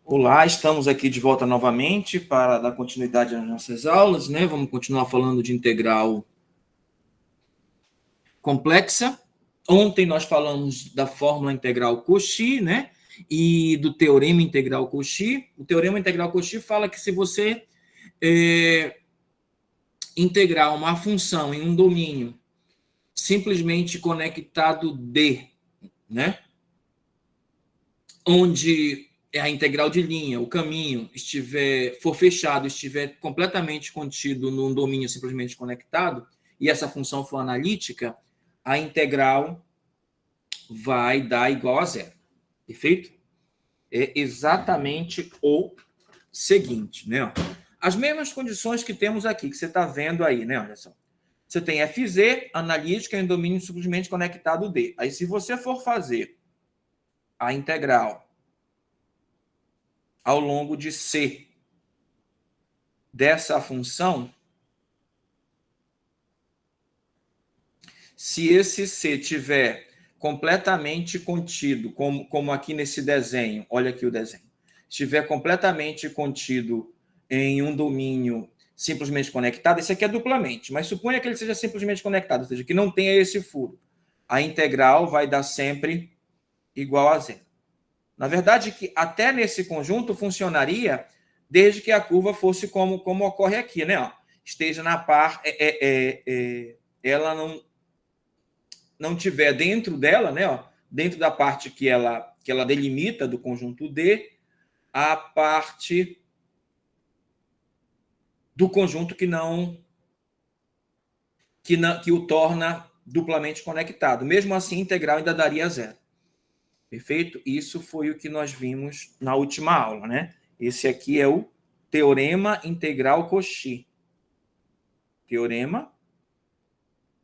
Olá, estamos aqui de volta novamente para dar continuidade às nossas aulas, né? Vamos continuar falando de integral complexa. Ontem nós falamos da fórmula integral Cauchy, né? E do teorema integral Cauchy. O teorema integral Cauchy fala que se você integrar uma função em um domínio simplesmente conectado D, né? Onde a integral de linha, o caminho, for fechado, estiver completamente contido num domínio simplesmente conectado, e essa função for analítica, a integral vai dar igual a zero. Perfeito? É exatamente o seguinte, né? As mesmas condições que temos aqui, que você está vendo aí, né? Olha só. Você tem FZ, analítica, em domínio simplesmente conectado D. Aí, se você for fazer a integral ao longo de C dessa função, se esse C tiver completamente contido, como aqui nesse desenho, olha aqui o desenho, estiver completamente contido em um domínio simplesmente conectado, esse aqui é duplamente, mas suponha que ele seja simplesmente conectado, ou seja, que não tenha esse furo. A integral vai dar sempre igual a zero. Na verdade, que até nesse conjunto funcionaria desde que a curva fosse como ocorre aqui, né? Ó, esteja na par, ela não tiver dentro dela, né? Ó, dentro da parte que ela delimita do conjunto D, a parte do conjunto que o torna duplamente conectado. Mesmo assim, a integral ainda daria zero. Perfeito? Isso foi o que nós vimos na última aula, né? Esse aqui é o teorema integral Cauchy. Teorema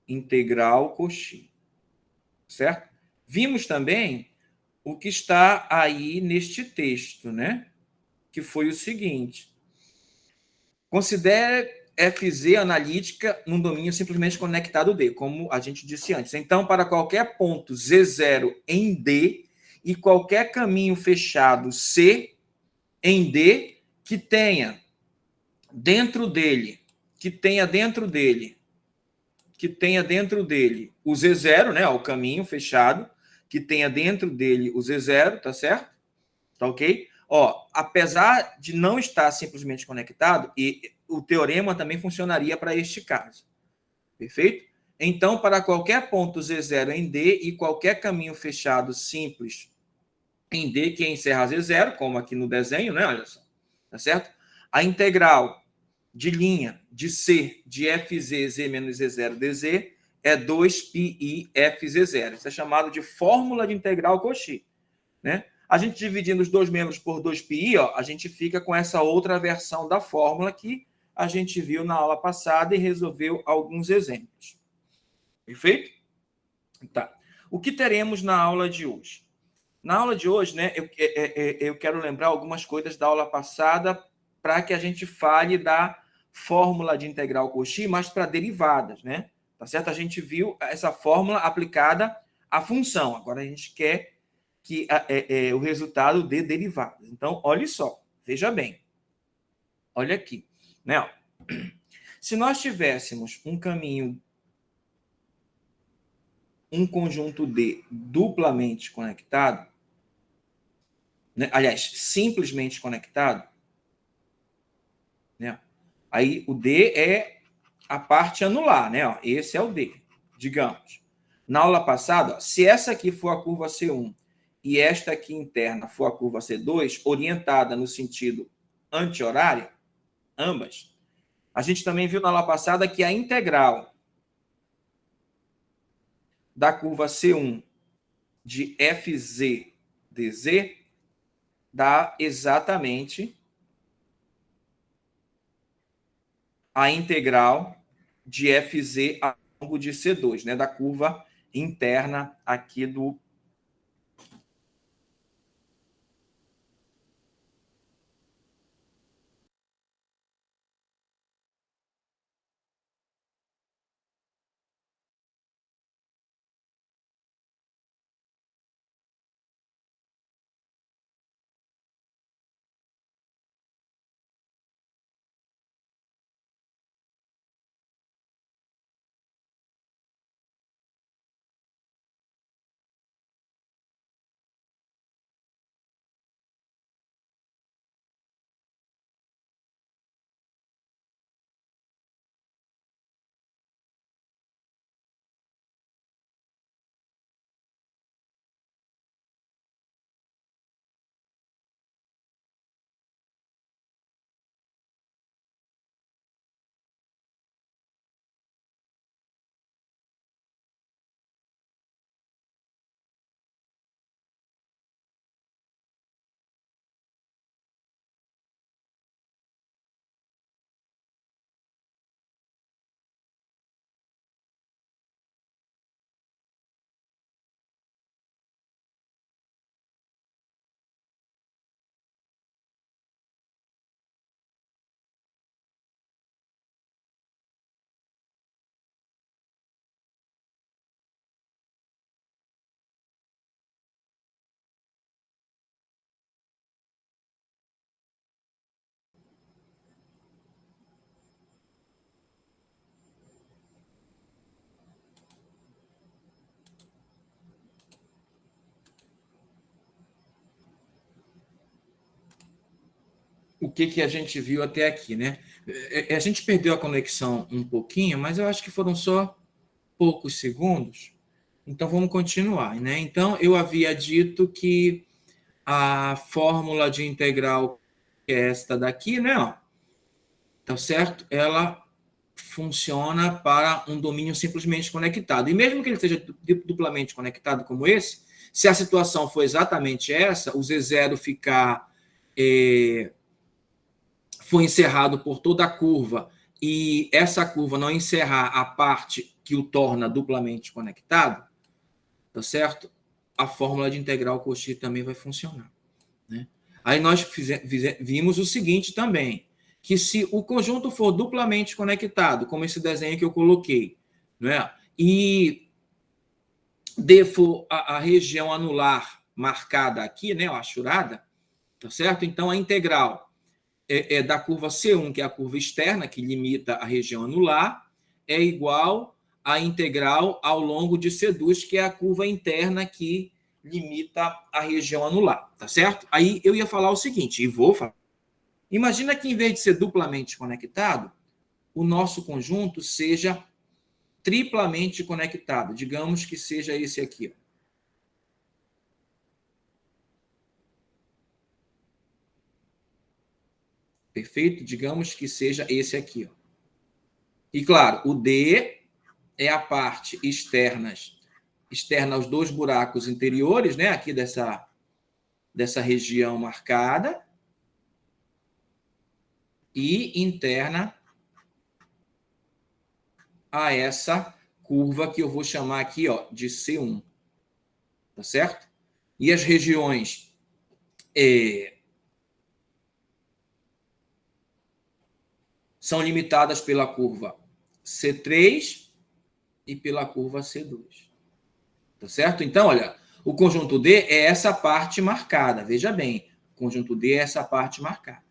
integral Cauchy. Certo? Vimos também o que está aí neste texto, né? Que foi o seguinte: considere FZ analítica num domínio simplesmente conectado D, como a gente disse antes. Então, para qualquer ponto Z0 em D e qualquer caminho fechado C em D que tenha dentro dele o Z0, né, o caminho fechado, que tenha dentro dele o Z0, tá certo? Tá ok? Ó, apesar de não estar simplesmente conectado, e o teorema também funcionaria para este caso. Perfeito? Então, para qualquer ponto Z0 em D e qualquer caminho fechado simples em D que encerra Z0, como aqui no desenho, né? Olha só. Tá certo? A integral de linha de C de FZ, Z menos Z0 DZ é 2πi FZ0. Isso é chamado de fórmula de integral Cauchy, né? A gente dividindo os dois membros por 2πi, ó, a gente fica com essa outra versão da fórmula que a gente viu na aula passada e resolveu alguns exemplos. Perfeito? Tá. O que teremos na aula de hoje? Na aula de hoje, né, eu quero lembrar algumas coisas da aula passada para que a gente fale da fórmula de integral Cauchy, mas para derivadas, né? Tá certo? A gente viu essa fórmula aplicada à função. Agora a gente quer que o resultado de derivadas. Então, olha só, veja bem. Olha aqui, né? Se nós tivéssemos um caminho, um conjunto D duplamente conectado, né? Aliás, simplesmente conectado, né? Aí o D é a parte anular, né? Ó, esse é o D, digamos. Na aula passada, ó, se essa aqui for a curva C1 e esta aqui interna for a curva C2, orientada no sentido anti-horário, ambas, a gente também viu na aula passada que a integral da curva C1 de FZ dz dá exatamente a integral de FZ ao longo de C2, né, da curva interna aqui do que a gente viu até aqui, né? A gente perdeu a conexão um pouquinho, mas eu acho que foram só poucos segundos. Então, vamos continuar, né? Então, eu havia dito que a fórmula de integral, que é esta daqui, né? Ó, tá certo? Ela funciona para um domínio simplesmente conectado. E mesmo que ele seja duplamente conectado como esse, se a situação for exatamente essa, o Z0 ficar for encerrado por toda a curva e essa curva não encerrar a parte que o torna duplamente conectado, tá certo? A fórmula de integral Cauchy também vai funcionar, né? Aí nós vimos o seguinte também, que se o conjunto for duplamente conectado, como esse desenho que eu coloquei, né? E D for a região anular marcada aqui, né, achurada, tá certo? Então a integral da curva C1, que é a curva externa, que limita a região anular, é igual à integral ao longo de C2, que é a curva interna que limita a região anular, tá certo? Aí eu ia falar o seguinte, e vou falar. Imagina que em vez de ser duplamente conectado, o nosso conjunto seja triplamente conectado. Digamos que seja esse aqui. Perfeito? Digamos que seja esse aqui. E claro, o D é a parte externa aos dois buracos interiores, né? Aqui dessa região marcada. E interna a essa curva que eu vou chamar aqui, ó, de C1. Tá certo? E as regiões são limitadas pela curva C3 e pela curva C2. Tá certo? Então, olha, o conjunto D é essa parte marcada. Veja bem, o conjunto D é essa parte marcada.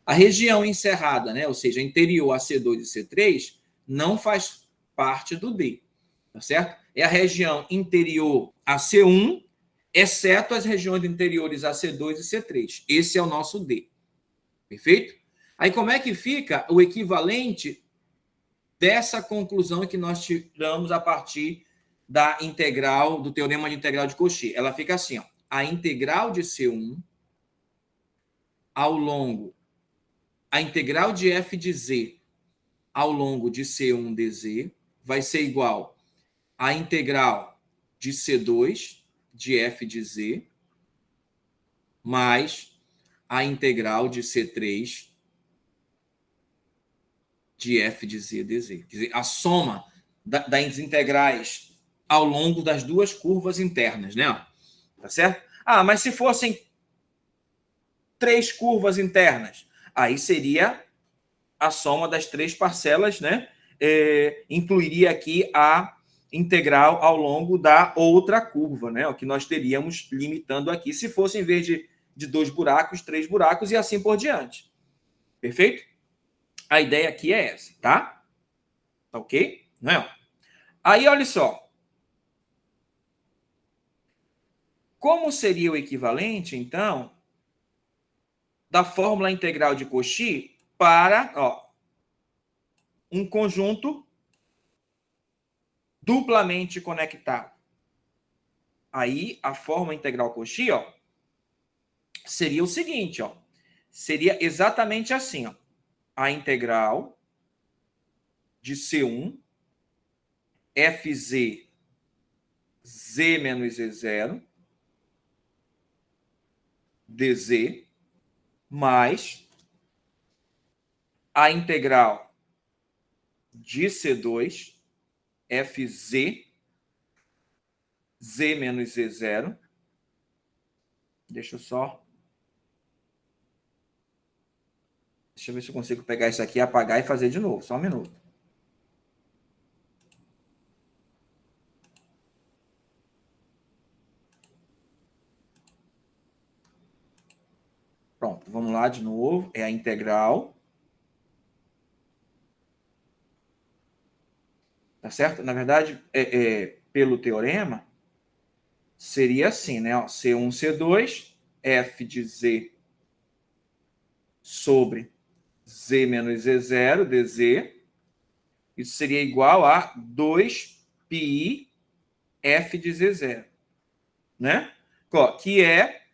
A região encerrada, né, ou seja, interior a C2 e C3, não faz parte do D. Tá certo? É a região interior a C1, exceto as regiões interiores a C2 e C3. Esse é o nosso D. Perfeito? Aí como é que fica o equivalente dessa conclusão que nós tiramos a partir da integral, do teorema de integral de Cauchy? Ela fica assim, ó, a integral de C1 ao longo, a integral de f de z ao longo de C1 dz vai ser igual à integral de C2 de f de z mais a integral de C3 de f de z dz. Quer dizer, a soma das integrais ao longo das duas curvas internas, né? Tá certo? Ah, mas se fossem 3 curvas internas, aí seria a soma das 3 parcelas, né? Incluiria aqui a integral ao longo da outra curva, né? O que nós teríamos limitando aqui, se fosse em vez de 2 buracos, 3 buracos e assim por diante. Perfeito? A ideia aqui é essa, tá? Ok? Não é? Aí, olha só. Como seria o equivalente, então, da fórmula integral de Cauchy para um conjunto duplamente conectado? Aí, a fórmula integral Cauchy, seria o seguinte, seria exatamente assim, a integral de C1 fz z menos z0 dz mais a integral de C2 fz z menos z0. Deixa eu ver se eu consigo pegar isso aqui, apagar e fazer de novo. Só um minuto. Pronto, vamos lá de novo. É a integral. Tá certo? Na verdade, pelo teorema, seria assim, né? C1, C2, f de z sobre Z menos Z0, dz. Isso seria igual a 2πi f de Z0, né? Que é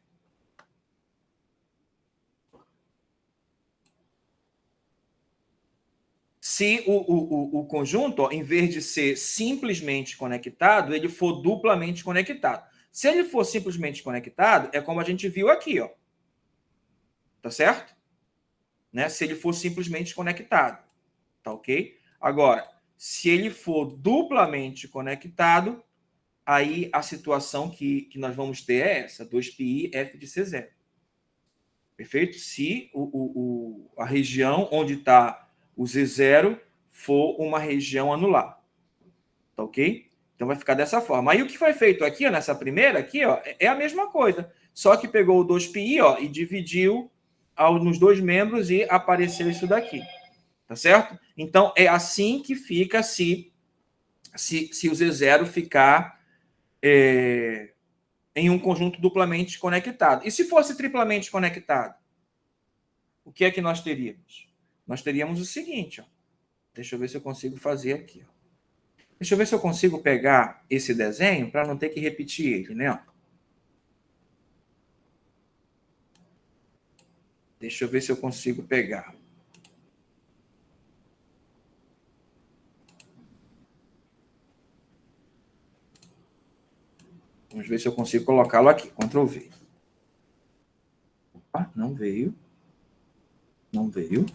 se o conjunto, ó, em vez de ser simplesmente conectado, ele for duplamente conectado. Se ele for simplesmente conectado, é como a gente viu aqui, ó. Tá certo? Né? Se ele for simplesmente conectado. Tá ok? Agora, se ele for duplamente conectado, aí a situação que nós vamos ter é essa, 2πi f de C0. Perfeito? Se a região onde está o Z0 for uma região anular. Tá ok? Então vai ficar dessa forma. Aí o que foi feito aqui, ó, nessa primeira aqui, ó, é a mesma coisa. Só que pegou o 2πi, ó, e dividiu nos dois membros e apareceu isso daqui. Tá certo? Então é assim que fica se o Z0 ficar em um conjunto duplamente conectado. E se fosse triplamente conectado? O que é que nós teríamos? Nós teríamos o seguinte, ó. Deixa eu ver se eu consigo fazer aqui. Ó. Deixa eu ver se eu consigo pegar esse desenho para não ter que repetir ele, né? Deixa eu ver se eu consigo pegar. Vamos ver se eu consigo colocá-lo aqui. Ctrl V. Opa, não veio. Não veio.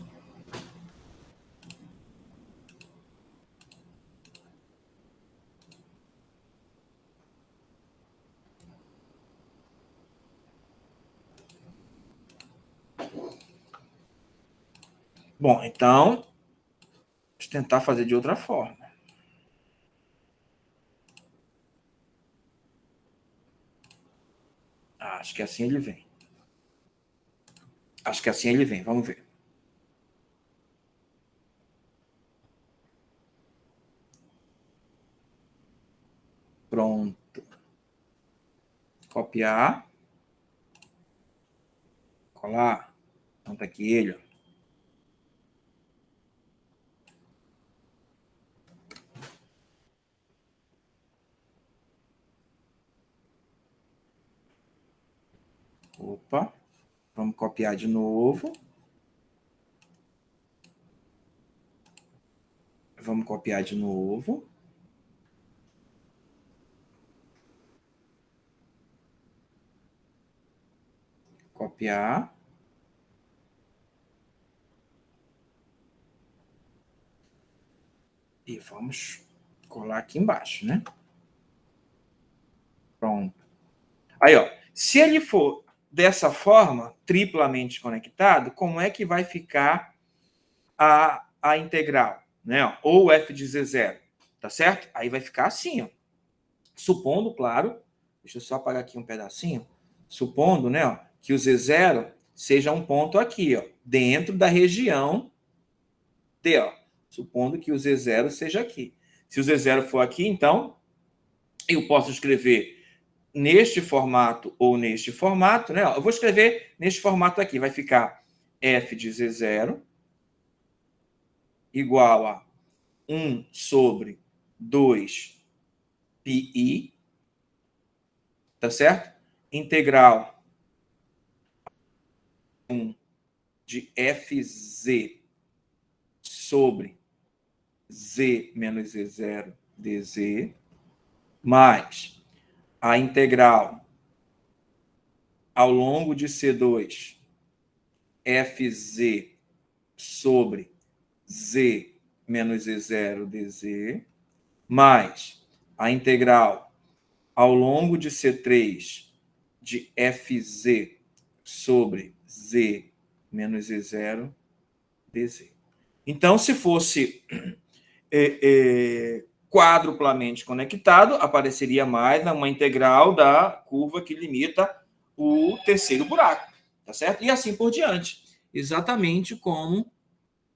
Bom, então, vamos tentar fazer de outra forma. Acho que assim ele vem. Acho que assim ele vem. Vamos ver. Pronto. Copiar. Colar. Então tá aqui ele, ó. Opa. Vamos copiar de novo. Vamos copiar de novo. Copiar. E vamos colar aqui embaixo, né? Pronto. Aí, ó. Se ele for dessa forma, triplamente conectado, como é que vai ficar a integral? Né? Ou f de z0. Tá certo? Aí vai ficar assim, ó. Supondo, claro, deixa eu só apagar aqui um pedacinho, supondo, né, ó, que o Z0 seja um ponto aqui, ó, dentro da região D, ó, supondo que o Z0 seja aqui. Se o Z0 for aqui, então, eu posso escrever neste formato ou neste formato, né? Ó, eu vou escrever neste formato aqui, vai ficar f de Z0 igual a 1 sobre 2πi, tá certo? Integral 1 de fz sobre z menos z0 dz, mais a integral ao longo de C2 fz sobre z menos z0 dz, mais a integral ao longo de C3 de fz sobre z menos z0 dz. Então, se fosse quadruplamente conectado, apareceria mais uma integral da curva que limita o terceiro buraco, tá certo? E assim por diante, exatamente como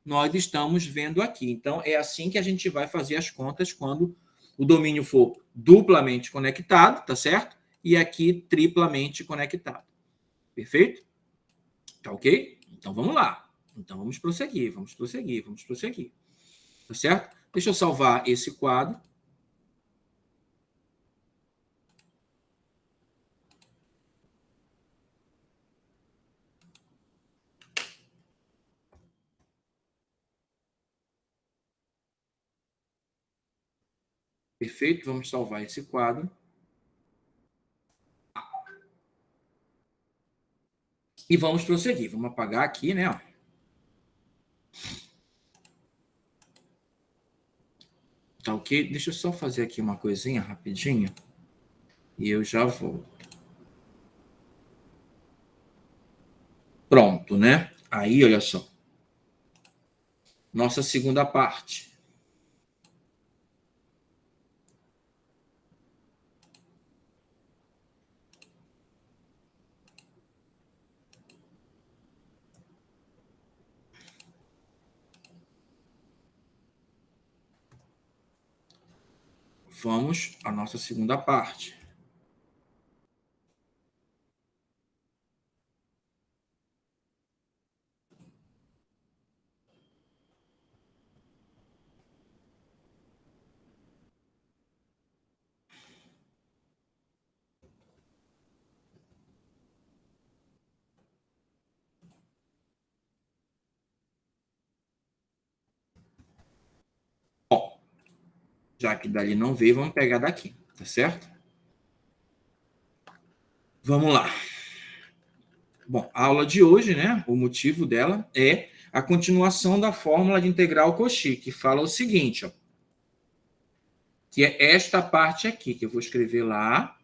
nós estamos vendo aqui. Então, é assim que a gente vai fazer as contas quando o domínio for duplamente conectado, tá certo? E aqui triplamente conectado. Perfeito? Tá ok? Então, vamos lá. Então, vamos prosseguir. Tá certo? Deixa eu salvar esse quadro. Perfeito, vamos salvar esse quadro. E vamos prosseguir. Vamos apagar aqui, né? Tá ok? Deixa eu só fazer aqui uma coisinha rapidinho. E eu já volto. Pronto, né? Aí, olha só. Nossa segunda parte. Vamos à nossa segunda parte. Bom, já que dali não veio, vamos pegar daqui, tá certo? Vamos lá. Bom, a aula de hoje, né? O motivo dela é a continuação da fórmula de integral Cauchy, que fala o seguinte, ó, que é esta parte aqui, que eu vou escrever lá.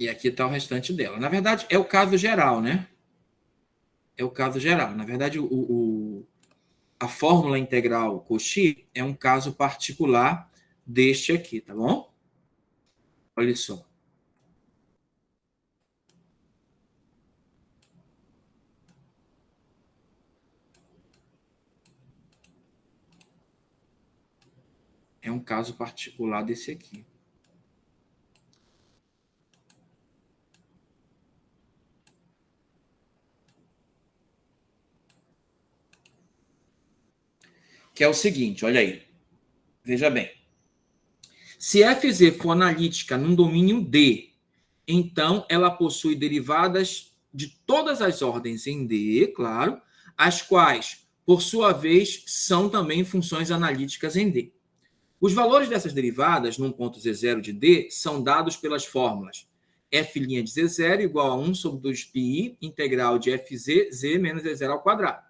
E aqui está o restante dela. Na verdade, é o caso geral, né? É o caso geral. Na verdade, a fórmula integral Cauchy é um caso particular deste aqui, tá bom? Olha só. É um caso particular desse aqui. Que é o seguinte, olha aí. Veja bem. Se FZ for analítica num domínio D, então ela possui derivadas de todas as ordens em D, claro, as quais, por sua vez, são também funções analíticas em D. Os valores dessas derivadas, num ponto Z0 de D, são dados pelas fórmulas f' de Z0 igual a 1 sobre 2πi integral de fz, z menos Z0 ao quadrado.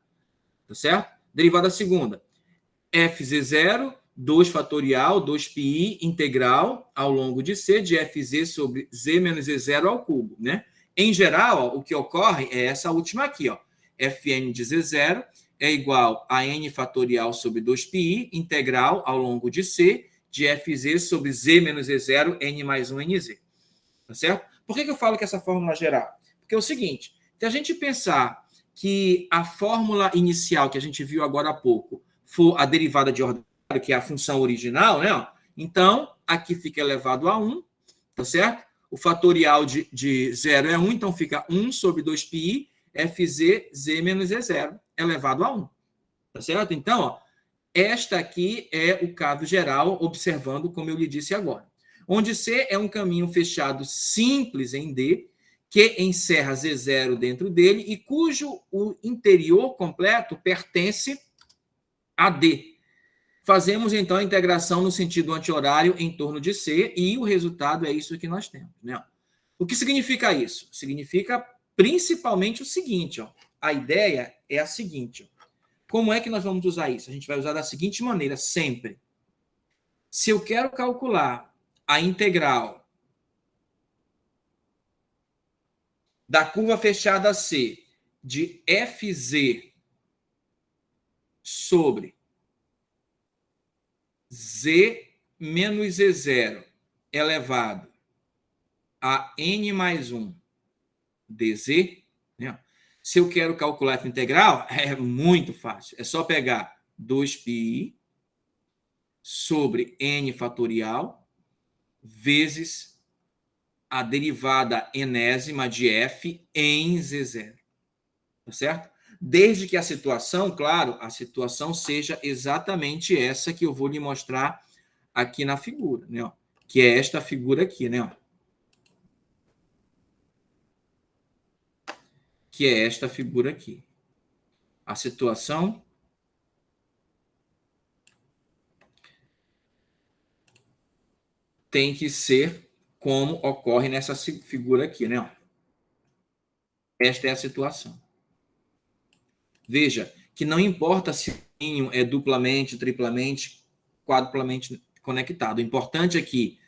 Tá certo? Derivada segunda, fz0, 2 fatorial, 2πi integral ao longo de c de fz sobre z menos Z0 ao cubo, né? Em geral, ó, o que ocorre é essa última aqui, ó. Fn de Z0 é igual a n fatorial sobre 2πi integral ao longo de c de fz sobre z menos Z0, n mais 1 nz. Tá certo? Por que eu falo que essa fórmula é geral? Porque é o seguinte, se a gente pensar que a fórmula inicial que a gente viu agora há pouco for a derivada de ordem, que é a função original, né? Então, aqui fica elevado a 1, tá certo? O fatorial de 0 é 1, então fica 1 sobre 2πi, fz, z menos z0, elevado a 1. Tá certo? Então, ó, esta aqui é o caso geral, observando como eu lhe disse agora. Onde C é um caminho fechado simples em D, que encerra Z0 dentro dele e cujo o interior completo pertence a D. Fazemos, então, a integração no sentido anti-horário em torno de C e o resultado é isso que nós temos, né? O que significa isso? Significa principalmente o seguinte, ó. A ideia é a seguinte, ó. Como é que nós vamos usar isso? A gente vai usar da seguinte maneira, sempre. Se eu quero calcular a integral da curva fechada C de FZ sobre Z menos Z0 elevado a N mais 1 dz, né? Se eu quero calcular essa integral, é muito fácil. É só pegar 2πi sobre n fatorial vezes a derivada enésima de f em z0. Tá certo? Desde que a situação, claro, a situação seja exatamente essa que eu vou lhe mostrar aqui na figura, né? Ó, que é esta figura aqui, né? Ó, que é esta figura aqui. A situação tem que ser como ocorre nessa figura aqui, né? Ó. Esta é a situação. Veja que não importa se o caminho é duplamente, triplamente, quadruplamente conectado. O importante é que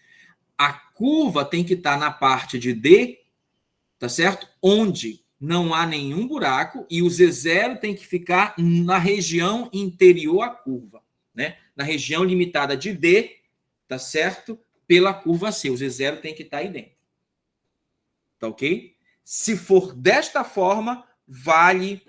a curva tem que estar na parte de D, tá certo? Onde não há nenhum buraco e o Z0 tem que ficar na região interior à curva, né? Na região limitada de D, tá certo? Pela curva C. O Z0 tem que estar aí dentro. Tá ok? Se for desta forma, vale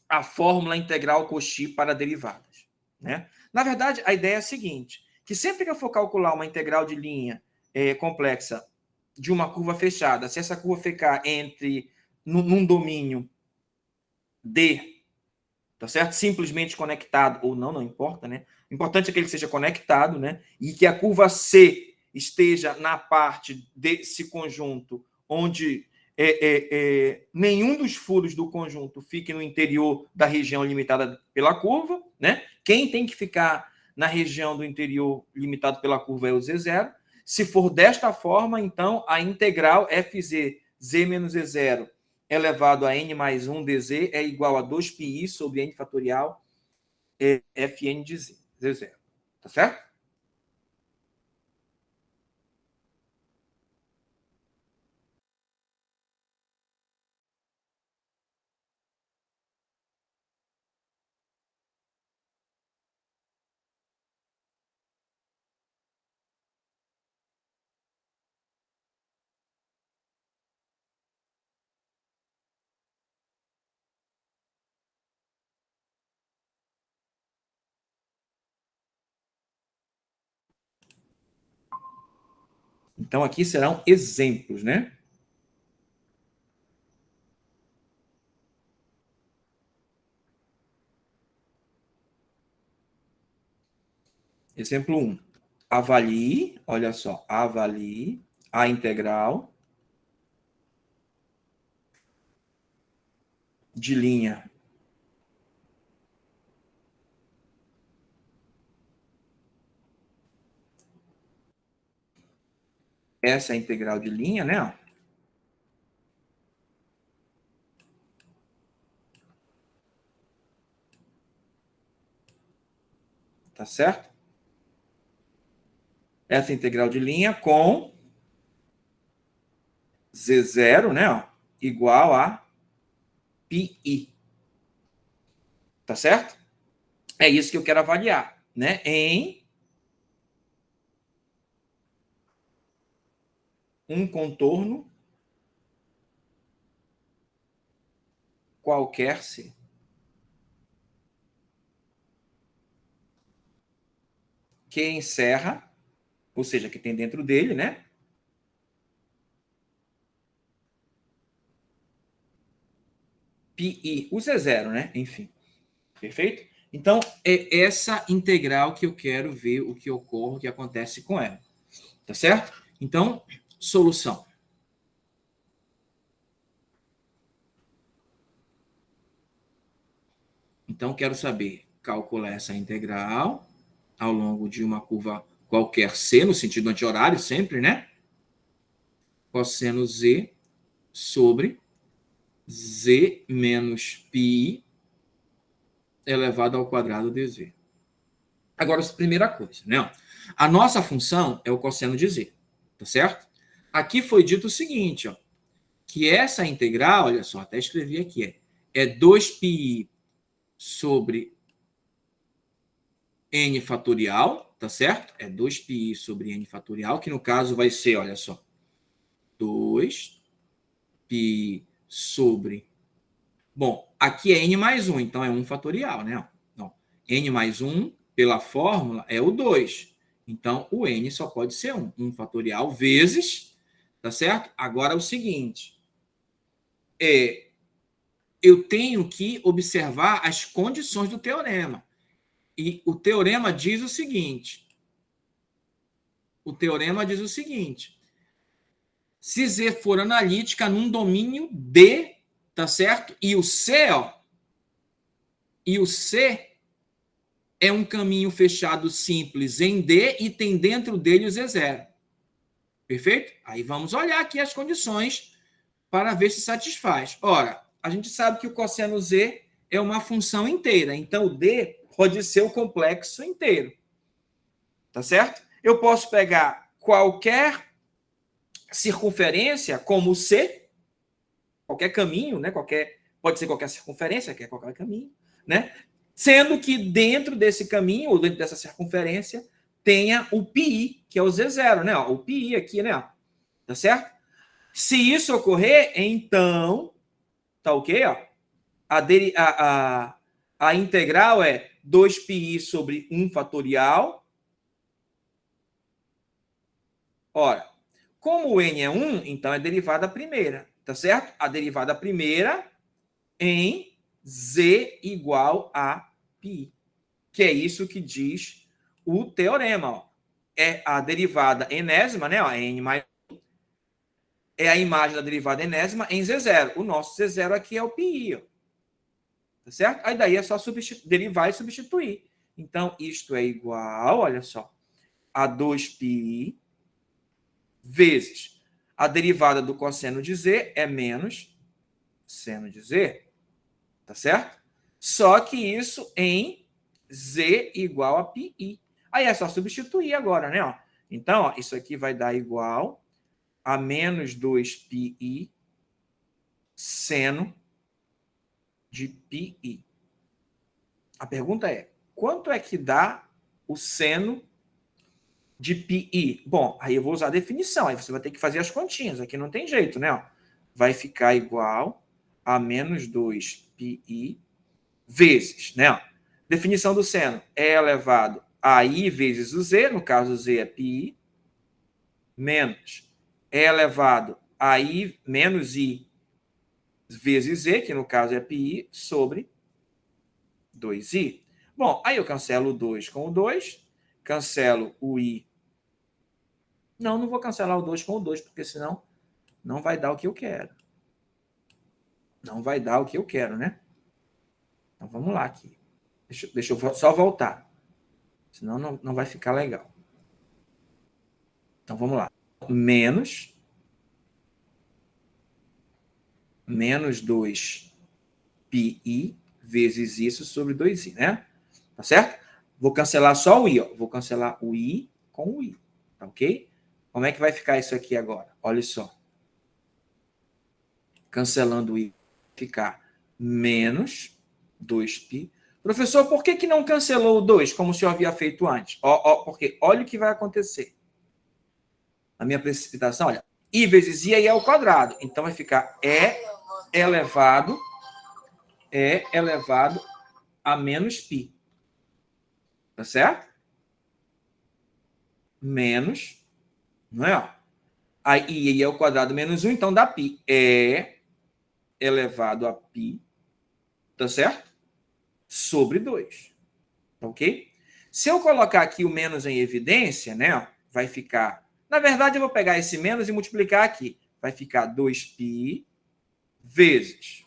a fórmula integral Cauchy para derivadas, né? Na verdade, a ideia é a seguinte, que sempre que eu for calcular uma integral de linha complexa de uma curva fechada, se essa curva ficar num domínio D, tá certo? Simplesmente conectado ou não, não importa, né? O importante é que ele seja conectado, né? E que a curva C esteja na parte desse conjunto onde nenhum dos furos do conjunto fique no interior da região limitada pela curva, né? Quem tem que ficar na região do interior limitado pela curva é o Z0. Se for desta forma, então, a integral fz, z menos z0, elevado a n mais 1 dz é igual a 2πi sobre n fatorial fn de z0. Tá certo? Então, aqui serão exemplos, né? Exemplo 1. Avalie, olha só, avalie a integral de linha essa é a integral de linha, né? Tá certo? Essa integral de linha com z0, né? Igual a πi. Tá certo? É isso que eu quero avaliar, né? Em um contorno qualquer C. Que encerra, ou seja, que tem dentro dele, né? πi, o Z0, né? Enfim. Perfeito? Então, é essa integral que eu quero ver o que ocorre, o que acontece com ela. Tá certo? Então, solução. Então, quero saber calcular essa integral ao longo de uma curva qualquer C, no sentido anti-horário sempre, né? Cosseno Z sobre Z menos π elevado ao quadrado dz. Agora, primeira coisa, né? A nossa função é o cosseno de z, tá certo? Aqui foi dito o seguinte, ó, que essa integral, olha só, até escrevi aqui, é 2π sobre n fatorial, tá certo? É 2π sobre n fatorial, que no caso vai ser, olha só, 2π sobre... Bom, aqui é n mais 1, então é 1 fatorial, né? Então, n mais 1, pela fórmula, é o 2. Então, o n só pode ser 1. 1 fatorial vezes, tá certo? Agora, é o seguinte, eu tenho que observar as condições do teorema. E o teorema diz o seguinte, se Z for analítica num domínio D, tá certo? E o C é um caminho fechado simples em D e tem dentro dele o Z0. Perfeito? Aí vamos olhar aqui as condições para ver se satisfaz. Ora, a gente sabe que o cosseno Z é uma função inteira, então o D pode ser o complexo inteiro. Tá certo? Eu posso pegar qualquer circunferência como o C, qualquer caminho, né? Pode ser qualquer circunferência, que é qualquer caminho, né? Sendo que dentro desse caminho, ou dentro dessa circunferência, tenha o πi, que é o Z0, né? O πi aqui, né? Tá certo? Se isso ocorrer, então, tá ok? Ó, a integral é 2πi sobre 1 fatorial. Ora, como o n é 1, então é derivada primeira, tá certo? A derivada primeira em z igual a πi, que é isso que diz o teorema. Ó. É a derivada enésima, né? Ó, n mais 1, é a imagem da derivada enésima em z0. O nosso z0 aqui é o πi, ó. Tá certo? Aí daí é só derivar e substituir. Então, isto é igual, olha só, a 2π vezes a derivada do cosseno de z é menos seno de z, tá certo? Só que isso em z igual a πi. Aí é só substituir agora, né? Ó. Então, ó, isso aqui vai dar igual a menos 2πi seno de πi. A pergunta é, quanto é que dá o seno de πi? Bom, aí eu vou usar a definição, aí você vai ter que fazer as continhas, aqui não tem jeito, né? Ó. Vai ficar igual a menos 2πi vezes, né? Definição do seno é elevado a i vezes o z, no caso o z é πi, menos é elevado a i menos i vezes z, que no caso é πi, sobre 2i. Bom, aí eu cancelo o 2 com o 2, cancelo o i. Não vou cancelar o 2 com o 2, porque senão não vai dar o que eu quero. Não vai dar o que eu quero, né? Então vamos lá aqui. Deixa eu só voltar. Senão não vai ficar legal. Então vamos lá. Menos 2πi vezes isso sobre 2i, né? Tá certo? Vou cancelar só o i, ó. Vou cancelar o i com o i, tá ok? Como é que vai ficar isso aqui agora? Olha só. Cancelando o i, ficar menos 2π. Professor, por que não cancelou o 2, como o senhor havia feito antes? Porque olha o que vai acontecer. A minha precipitação, olha, i vezes i aí é ao quadrado. Então vai ficar e elevado a menos π. Tá certo? Menos, não é? Aí i é ao quadrado menos 1, então dá π. É elevado a π, tá certo? Sobre 2. Ok? Se eu colocar aqui o menos em evidência, né? Vai ficar... Na verdade, eu vou pegar esse menos e multiplicar aqui. Vai ficar 2π vezes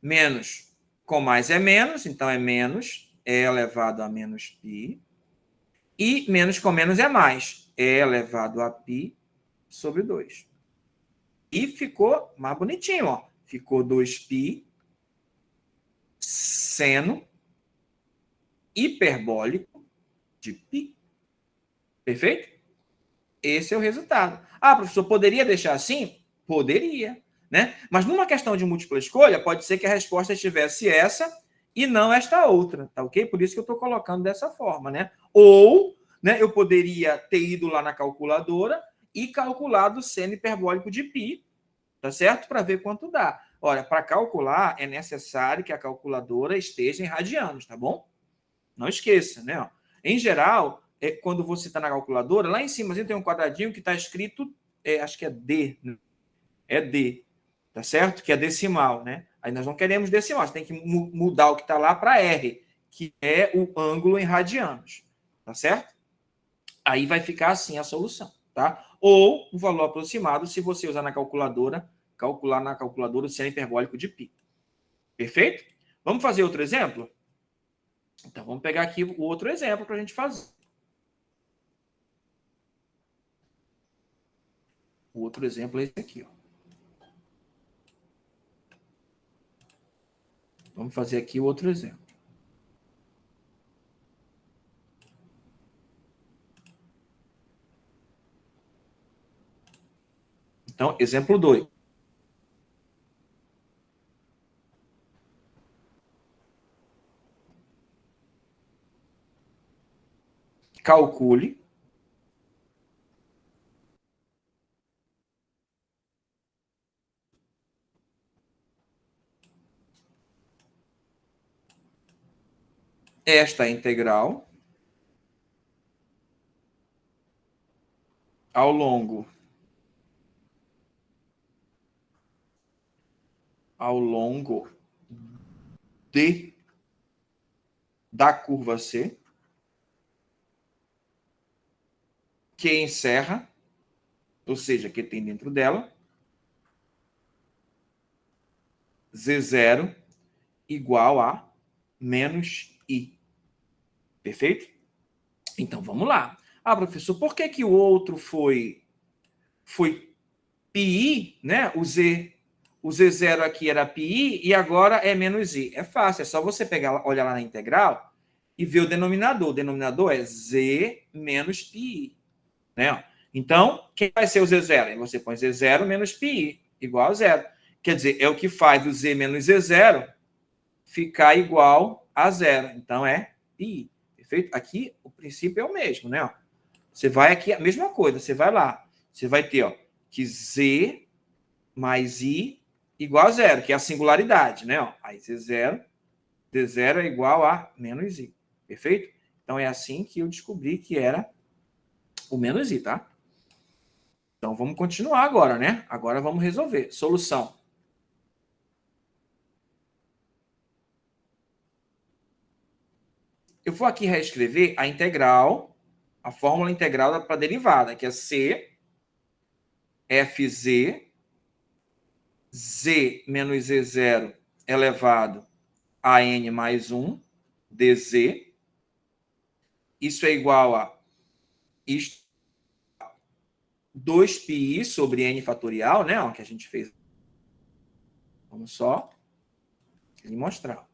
menos com mais é menos, então é menos, é elevado a menos π. E menos com menos é mais, é elevado a π sobre 2. E ficou mais bonitinho, ó. Ficou 2π seno hiperbólico de π. Perfeito? Esse é o resultado. Ah, professor, poderia deixar assim? Poderia, né? Mas numa questão de múltipla escolha, pode ser que a resposta estivesse essa e não esta outra, tá ok? Por isso que eu estou colocando dessa forma, né? Ou, né, eu poderia ter ido lá na calculadora e calculado o seno hiperbólico de π, tá certo? Para ver quanto dá. Olha, para calcular é necessário que a calculadora esteja em radianos, tá bom? Não esqueça, né? Ó. Em geral, quando você está na calculadora, lá em cima tem um quadradinho que está escrito, acho que é D, né? É D, tá certo? Que é decimal, né? Aí nós não queremos decimal, você tem que mudar o que está lá para R, que é o ângulo em radianos, tá certo? Aí vai ficar assim a solução, tá? Ou o valor aproximado, se você usar na calculadora, calcular na calculadora o seno hiperbólico de π. Perfeito? Vamos fazer outro exemplo? Então, vamos pegar aqui o outro exemplo para a gente fazer. O outro exemplo é esse aqui, ó. Vamos fazer aqui o outro exemplo. Então, exemplo 2. Calcule esta integral ao longo de da curva C, que encerra, ou seja, que tem dentro dela, Z0 igual a menos I. Perfeito? Então, vamos lá. Ah, professor, por que o outro foi πi, né? O Z0 aqui era πi e agora é menos I. É fácil, é só você pegar, olhar lá na integral e ver o denominador. O denominador é Z menos πi, né? Então, quem vai ser o Z0? Você põe Z0 menos πi igual a zero. Quer dizer, é o que faz o Z menos Z0 ficar igual a zero. Então, é πi. Perfeito? Aqui, o princípio é o mesmo, né? Você vai aqui, a mesma coisa. Você vai lá. Você vai ter, ó, que Z mais I igual a zero, que é a singularidade, né? Ó, aí Z0 é igual a menos I. Perfeito? Então, é assim que eu descobri que era o menos I, tá? Então, vamos continuar agora, né? Agora vamos resolver. Solução. Eu vou aqui reescrever a integral, a fórmula integral para a derivada, que é C, FZ, Z menos Z0 elevado a N mais 1, DZ. Isso é igual a isto, 2πi sobre N fatorial, né? Ó, que a gente fez. Vamos só lhe mostrar.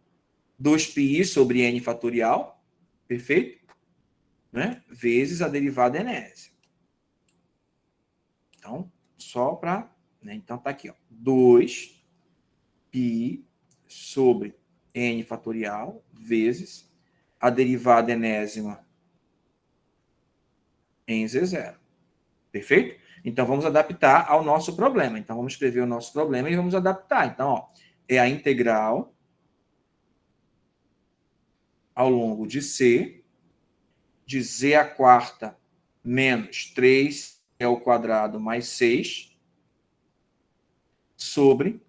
2πi sobre N fatorial, perfeito? Né? Vezes a derivada enésima. Então, só para... Né? Então, tá aqui, ó. 2π sobre N fatorial vezes a derivada enésima em Z0. Perfeito? Então, vamos adaptar ao nosso problema. Então, vamos escrever o nosso problema e vamos adaptar. Então, ó, é a integral ao longo de C, de Z à quarta menos 3 ao quadrado mais 6, sobre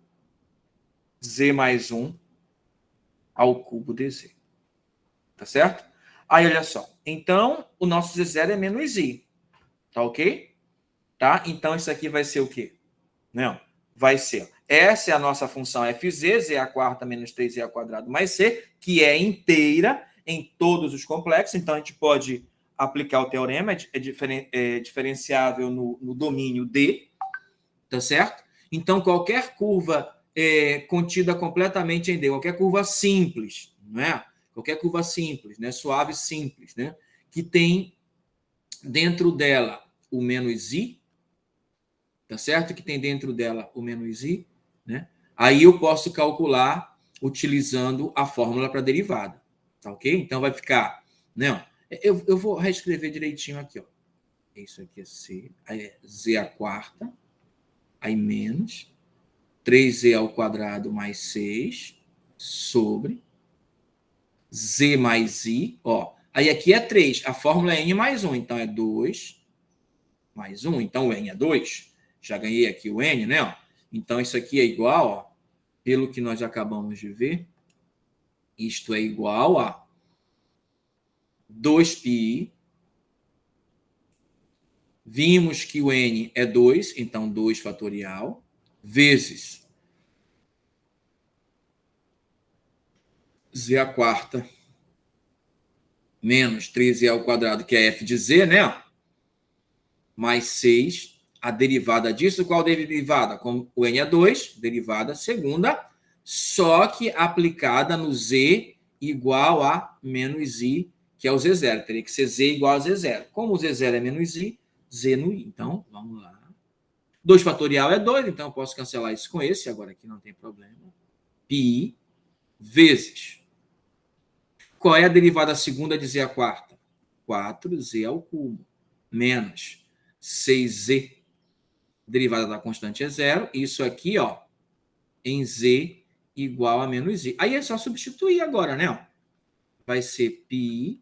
Z mais 1 ao cubo dz. Tá certo? Aí, olha só. Então, o nosso Z0 é menos I. Tá ok? Tá? Então, isso aqui vai ser o quê? Não. Vai ser. Essa é a nossa função fz, z à quarta menos 3z ao quadrado mais c, que é inteira em todos os complexos. Então, a gente pode aplicar o teorema, é diferenciável no domínio D, tá certo? Então, qualquer curva contida completamente em D, qualquer curva simples, não é? Qualquer curva simples, né? Suave simples, né? Que tem dentro dela o menos I, tá certo? Que tem dentro dela o menos I, né? Aí eu posso calcular utilizando a fórmula para derivada, tá ok? Então vai ficar, né? Eu vou reescrever direitinho aqui, ó. Isso aqui é C, aí é Z à quarta, aí menos 3z ao quadrado mais 6 sobre z mais i. Ó, aí aqui é 3. A fórmula é n mais 1. Então, é 2 mais 1. Então, o n é 2. Já ganhei aqui o n, né? Ó. Então, isso aqui é igual, ó, pelo que nós acabamos de ver, isto é igual a 2πi. Vimos que o n é 2, então 2 fatorial, vezes z à quarta menos 3z ao quadrado, que é f de z, né? Mais 6. A derivada disso, qual derivada? Como o n é 2, derivada segunda, só que aplicada no z igual a menos i, que é o z0. Teria que ser z igual a z0. Como o z0 é menos i, z no i. Então, vamos lá. 2 fatorial é 2, então eu posso cancelar isso com esse, agora aqui não tem problema. Pi vezes. Qual é a derivada segunda de z à quarta? 4z ao cubo, menos 6z. Derivada da constante é zero. Isso aqui, ó, em z igual a menos i. Aí é só substituir agora, né? Vai ser pi,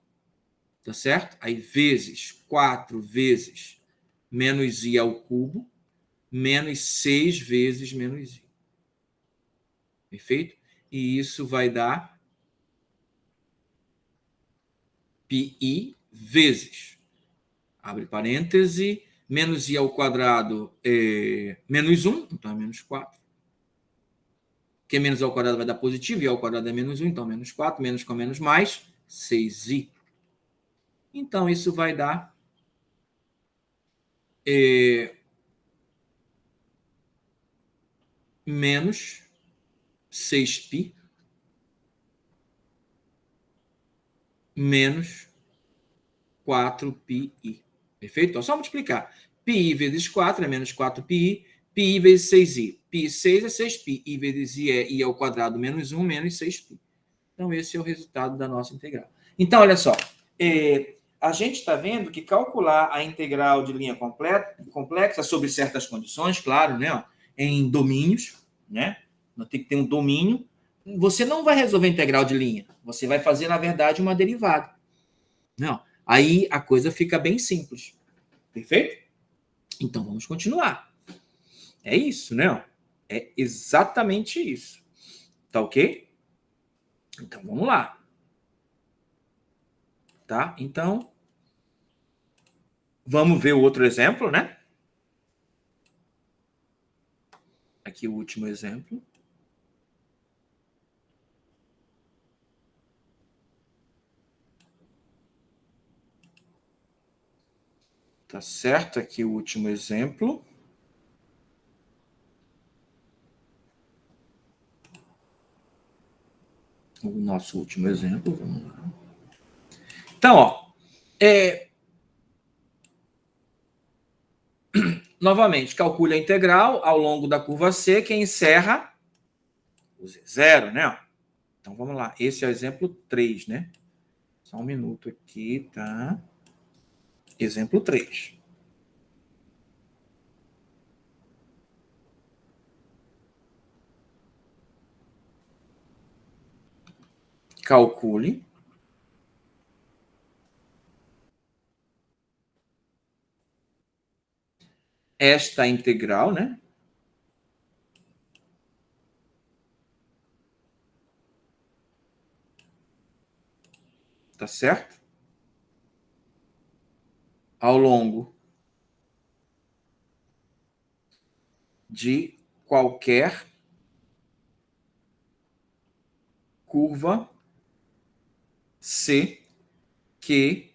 tá certo? Aí vezes 4 vezes menos i ao cubo, menos 6 vezes menos i. Perfeito? E isso vai dar pi vezes, abre parêntese, menos i ao quadrado é menos 1, então é menos 4. Porque menos i ao quadrado vai dar positivo, i ao quadrado é menos 1, então menos 4, menos com menos mais, 6i. Então, isso vai dar menos 6π menos 4πi. Perfeito? Então, só multiplicar. Pi vezes 4 é menos 4πi. Pi vezes 6i. Pi 6 é 6π. I vezes i é i ao quadrado menos 1 menos 6π. Então, esse é o resultado da nossa integral. Então, olha só. A gente está vendo que calcular a integral de linha complexa sobre certas condições, claro, né, em domínios, né? Tem que ter um domínio. Você não vai resolver a integral de linha. Você vai fazer, na verdade, uma derivada. Não. Aí a coisa fica bem simples. Perfeito? Então, vamos continuar. É isso, né? É exatamente isso. Tá ok? Então, vamos lá. Tá? Então, vamos ver o outro exemplo, né? Aqui o último exemplo. Tá certo? Aqui o último exemplo. O nosso último exemplo. Vamos lá. Então, ó. Novamente, calcule a integral ao longo da curva C, que encerra o Z0, né? Então, vamos lá. Esse é o exemplo 3, né? Só um minuto aqui, tá? Exemplo 3. Calcule esta integral, né? Tá certo? Ao longo de qualquer curva C que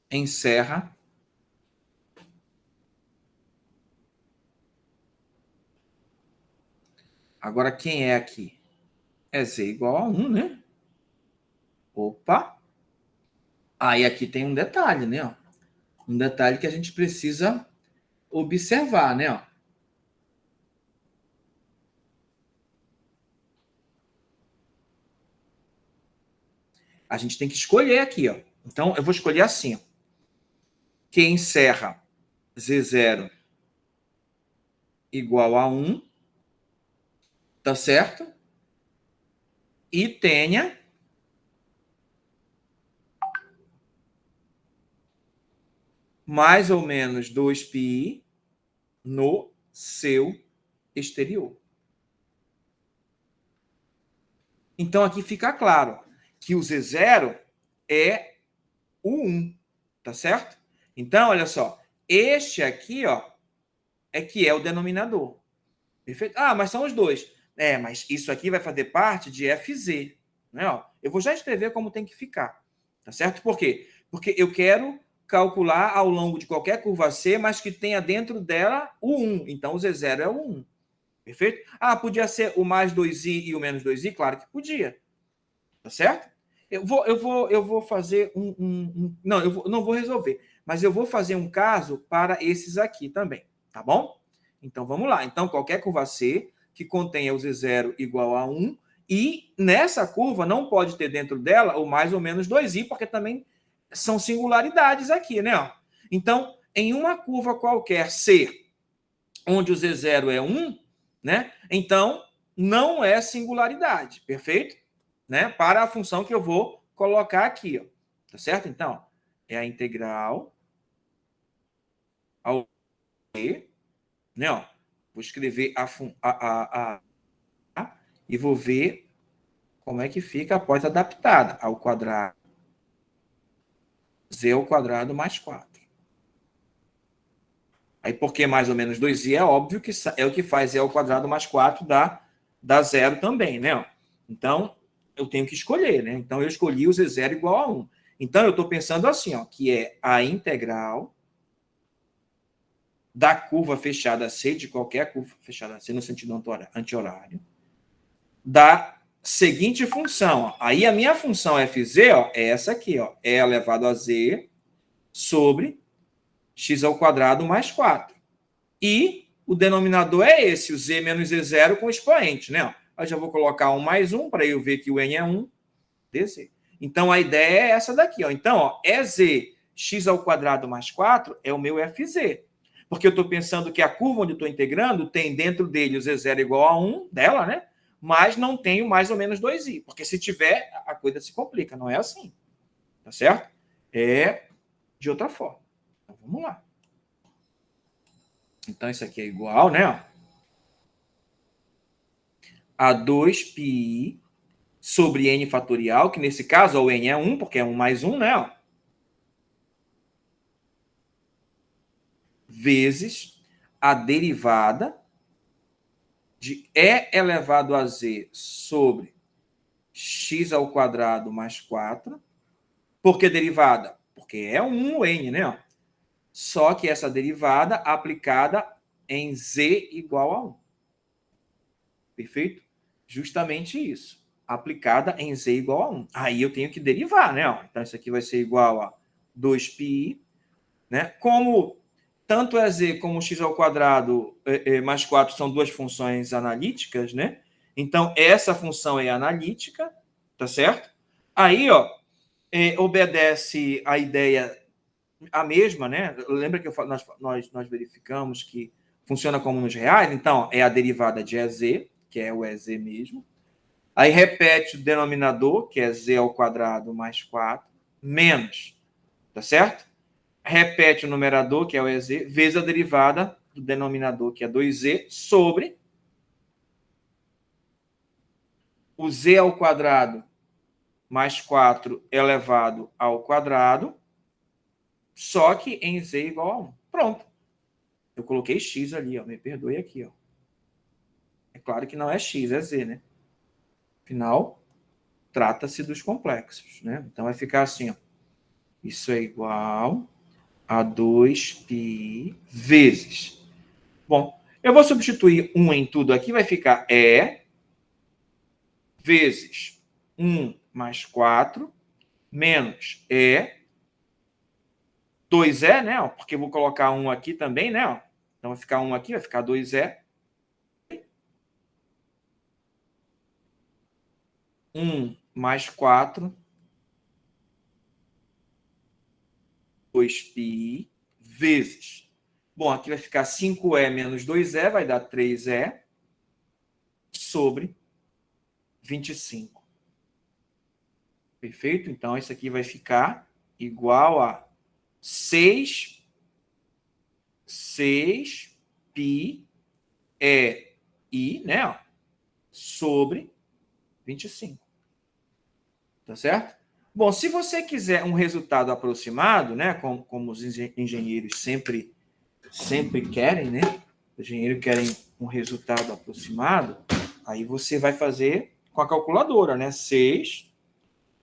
encerra agora quem é aqui? É Z igual a 1, né? Opa! Aí aqui tem um detalhe, né? Ó. Um detalhe que a gente precisa observar, né? Ó. A gente tem que escolher aqui, ó. Então, eu vou escolher assim, ó. Que encerra Z0 igual a 1 tá certo? E tenha mais ou menos 2π no seu exterior. Então, aqui fica claro que o Z0 é o 1, tá certo? Então, olha só, este aqui, ó, é que é o denominador. Perfeito? Ah, mas são os dois. Mas isso aqui vai fazer parte de FZ. Né? Ó, eu vou já escrever como tem que ficar. Tá certo? Por quê? Porque eu quero calcular ao longo de qualquer curva C, mas que tenha dentro dela o 1. Então, o Z0 é o 1. Perfeito? Ah, podia ser o mais 2i e o menos 2i? Claro que podia. Tá certo? Eu vou fazer não, não vou resolver, mas eu vou fazer um caso para esses aqui também, tá bom? Então, vamos lá. Então, qualquer curva C que contenha o Z0 igual a 1, e nessa curva não pode ter dentro dela o mais ou menos 2i, porque também são singularidades aqui, né? Então, em uma curva qualquer C, onde o Z0 é 1, né? Então, não é singularidade, perfeito? Né? Para a função que eu vou colocar aqui, ó. Tá certo? Então, é a integral ao e, né? Ó, vou escrever e vou ver como é que fica após adaptada ao quadrado z ao quadrado mais 4. Aí, porque mais ou menos 2i é óbvio que é o que faz z ao quadrado mais 4 dá zero também, né? Então, eu tenho que escolher, né? Então, eu escolhi o z0 igual a 1. Então, eu estou pensando assim, ó, que é a integral da curva fechada C, de qualquer curva fechada C, no sentido anti-horário, da seguinte função. Ó. Aí, a minha função fz ó, é essa aqui, ó, é elevado a z sobre x ao quadrado mais 4. E o denominador é esse, o z menos z0 com expoente, né? Eu já vou colocar 1 mais 1 para eu ver que o n é 1, dz. Então, a ideia é essa daqui. Ó. Então, ó, EZ x ao quadrado mais 4 é o meu FZ. Porque eu estou pensando que a curva onde eu estou integrando tem dentro dele o Z0 igual a 1 dela, né? Mas não tenho mais ou menos 2i. Porque se tiver, a coisa se complica. Não é assim. Tá certo? É de outra forma. Então, vamos lá. Então, isso aqui é igual, né? A 2π sobre n fatorial, que nesse caso ó, o n é 1, porque é 1 mais 1, né? Vezes a derivada de e elevado a z sobre x ao quadrado mais 4. Por que derivada? Porque é 1 o n, né? Só que essa derivada aplicada em z igual a 1. Perfeito? Justamente isso. Aplicada em z igual a 1. Aí eu tenho que derivar, né? Então, isso aqui vai ser igual a 2π, né? Como tanto é z como x ao quadrado mais 4 são duas funções analíticas, né? Então, essa função é analítica, tá certo? Aí, ó, obedece a ideia a mesma, né? Lembra que nós verificamos que funciona como nos reais? Então, é a derivada de EZ, que é o EZ mesmo. Aí repete o denominador, que é z ao quadrado mais 4, menos, tá certo? Repete o numerador, que é o EZ, vezes a derivada do denominador, que é 2z, sobre o z ao quadrado mais 4 elevado ao quadrado, só que em z igual a 1. Pronto. Eu coloquei x ali, ó, me perdoe aqui. Ó. É claro que não é x, é z, né? Afinal, trata-se dos complexos, né? Então, vai ficar assim, ó. Isso é igual a 2π vezes. Bom, eu vou substituir 1 em tudo aqui, vai ficar E vezes 1 mais 4 menos E 2E, né? Porque eu vou colocar 1 aqui também, né? Então vai ficar 1 aqui, vai ficar 2E. 1 mais 4, 2π vezes. Bom, aqui vai ficar 5E menos 2E, vai dar 3E, sobre 25. Perfeito? Então, isso aqui vai ficar igual a 6 pi i, né, ó, sobre 25. Tá certo? Bom, se você quiser um resultado aproximado, né, como os engenheiros sempre querem, né? Os engenheiros querem um resultado aproximado, aí você vai fazer com a calculadora, né? 6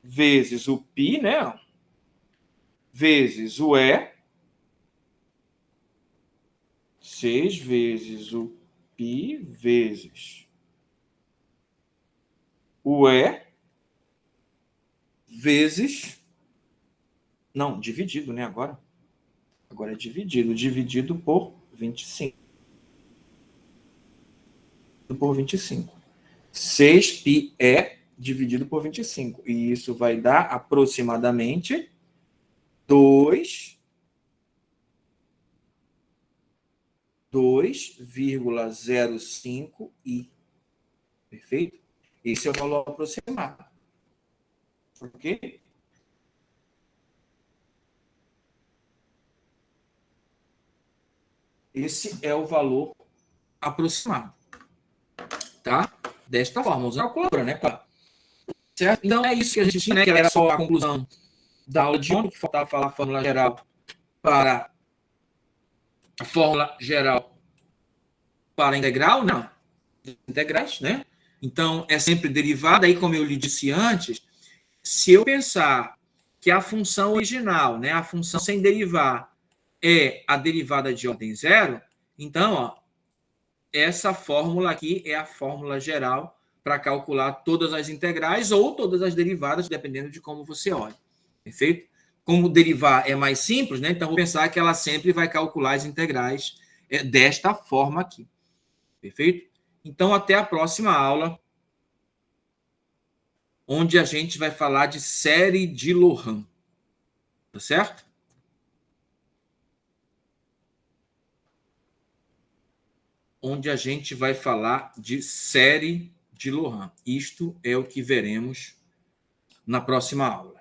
vezes o π, né? Vezes o E. 6 vezes o π vezes o E vezes... Não, dividido, né? Agora é dividido. Dividido por 25. Por 25. 6πe dividido por 25. E isso vai dar aproximadamente 2,05 i. Perfeito? Esse é o valor aproximado. Ok? Esse é o valor aproximado. Tá? Desta forma, usando a calculadora, né? Certo? Então, é isso que a gente tinha, né? Que era só a conclusão da aula de ontem, que faltava falar a fórmula geral para a fórmula geral para integral, não. Integrais, né? Então, é sempre derivada. Aí, como eu lhe disse antes, se eu pensar que a função original, né, a função sem derivar, é a derivada de ordem zero, então, ó, essa fórmula aqui é a fórmula geral para calcular todas as integrais ou todas as derivadas, dependendo de como você olha. Perfeito? Como derivar é mais simples, né? Então, vou pensar que ela sempre vai calcular as integrais desta forma aqui. Perfeito? Então, até a próxima aula, onde a gente vai falar de série de Loran. Tá certo? Onde a gente vai falar de série de Loran. Isto é o que veremos na próxima aula.